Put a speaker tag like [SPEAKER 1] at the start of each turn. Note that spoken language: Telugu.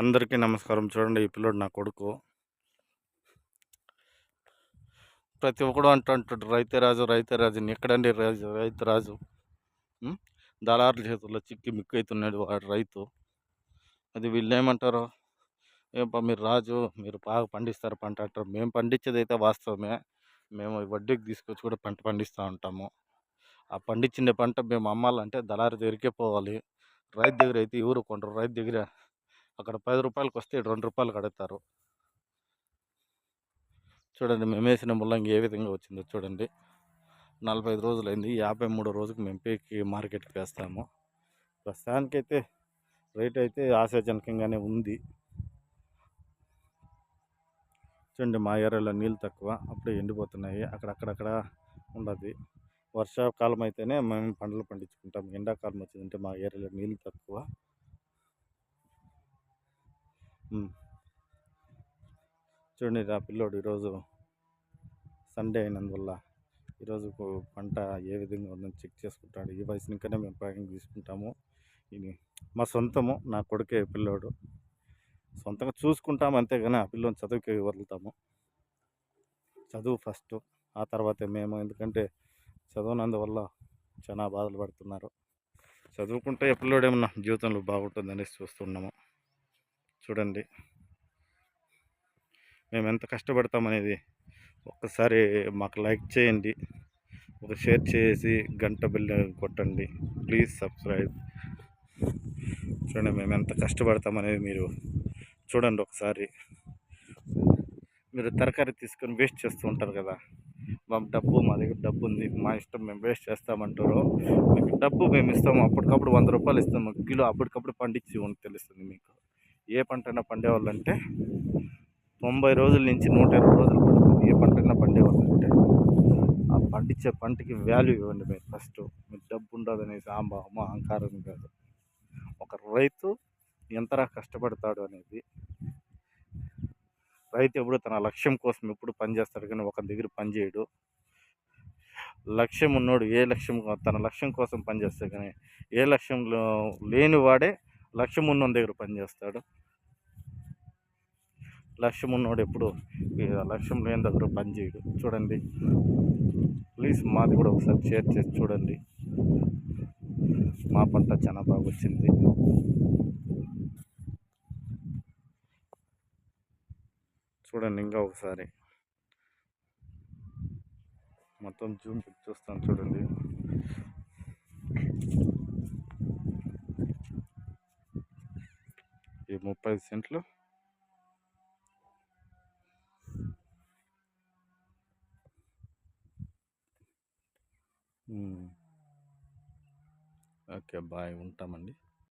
[SPEAKER 1] అందరికీ నమస్కారం. చూడండి, ఈ పిల్లోడు నా కొడుకు. ప్రతి ఒక్కడు అంటుంటాడు రైతే రాజు, రైతే రాజు. ఎక్కడండి రాజు? రైతు రాజు దళారుల చేతుల్లో చిక్కి మిక్కైతున్నాడు వాడు రైతు. అది వీళ్ళు ఏమంటారు, ఏపా మీరు రాజు, మీరు బాగా పండిస్తారు పంట అంటారు. మేము పండించేది అయితే వాస్తవమే. మేము వడ్డీకి తీసుకొచ్చి కూడా పంట పండిస్తూ ఉంటాము. ఆ పండించిన పంట మేము అమ్మాలంటే దళారి దగ్గరికే పోవాలి. రైతు దగ్గర అయితే ఎవరు కొంటారు? రైతు దగ్గర అక్కడ 10 రూపాయలకు వస్తే 2 రూపాయలు కడతారు. చూడండి, మేము వేసిన ముల్లంగి ఏ విధంగా వచ్చిందో చూడండి. 45 రోజులైంది. 53 రోజుకి మేము పీకి మార్కెట్కి వేస్తాము. ప్రస్తుతానికైతే రేట్ అయితే ఆశాజనకంగానే ఉంది. చూడండి, మా ఏరియాలో నీళ్ళు తక్కువ, అప్పుడే ఎండిపోతున్నాయి. అక్కడక్కడ ఉండదు. వర్షాకాలం అయితేనే మేము పంటలు పండించుకుంటాం. ఎండాకాలం వచ్చిందంటే మా ఏరియాలో నీళ్ళు తక్కువ. చూడండి, ఆ పిల్లోడు ఈరోజు సండే అయినందువల్ల ఈరోజు పంట ఏ విధంగా ఉందని చెక్ చేసుకుంటాడు. ఈ వయసు ఇంకనే మేము ప్యాకింగ్ తీసుకుంటాము. ఇది మా సొంతము, నా కొడుకే పిల్లోడు. సొంతంగా చూసుకుంటాము అంతేగాని ఆ పిల్లోని చదువుకి వదులుతాము. చదువు ఫస్ట్, ఆ తర్వాతే మేము. ఎందుకంటే చదవనందువల్ల చాలా బాధలు పడుతున్నారు. చదువుకుంటే పిల్లోడు ఏమన్నా జీవితంలో బాగుంటుందనేసి చూస్తున్నాము. చూడండి, మేము ఎంత కష్టపడతామనేది ఒక్కసారి మాకు లైక్ చేయండి, ఒక షేర్ చేసి గంట బిల్ కొట్టండి. Please subscribe. చూడండి, మేము ఎంత కష్టపడతామనేది మీరు చూడండి ఒకసారి. మీరు తరకారీ తీసుకొని వేస్ట్ చేస్తూ ఉంటారు కదా, మా దగ్గర డబ్బు ఉంది, మా ఇష్టం, మేము వేస్ట్ చేస్తామంటారు. మీకు డబ్బు మేము ఇస్తాము, అప్పటికప్పుడు 100 రూపాయలు ఇస్తాము కిలో, అప్పటికప్పుడు పండించి తెలుస్తుంది మీకు. ఏ పంటైనా పండేవాళ్ళంటే 90 రోజుల నుంచి 120 రోజులు పడుతుంది. ఏ పంటైనా పండేవాళ్ళంటే ఆ పండించే పంటకి వాల్యూ ఇవ్వండి మీరు ఫస్ట్. మీకు డబ్బు ఉండదు అనేసి అహంకారం కాదు. ఒక రైతు ఎంతరా కష్టపడతాడు అనేది. రైతు ఎప్పుడు తన లక్ష్యం కోసం ఎప్పుడు పనిచేస్తాడు, కానీ ఒక దగ్గర పనిచేయడు. లక్ష్యం ఉన్నోడు తన లక్ష్యం కోసం పనిచేస్తే కానీ, ఏ లక్ష్యంలో లేని వాడే లక్ష్యం ఉన్నోని దగ్గర పనిచేస్తాడు. లక్ష్యం ఉన్నోడు ఎప్పుడు లక్ష్యం లేని దగ్గర పనిచేయడు. చూడండి, ప్లీజ్ మాది కూడా ఒకసారి షేర్ చేసి చూడండి. మా పంట చాలా బాగా వచ్చింది. చూడండి, ఇంకా ఒకసారి మొత్తం జూమ్ చూస్తాను. చూడండి, ఈ 35 సెంట్లు ఓకే, బాయ్, ఉంటామండి.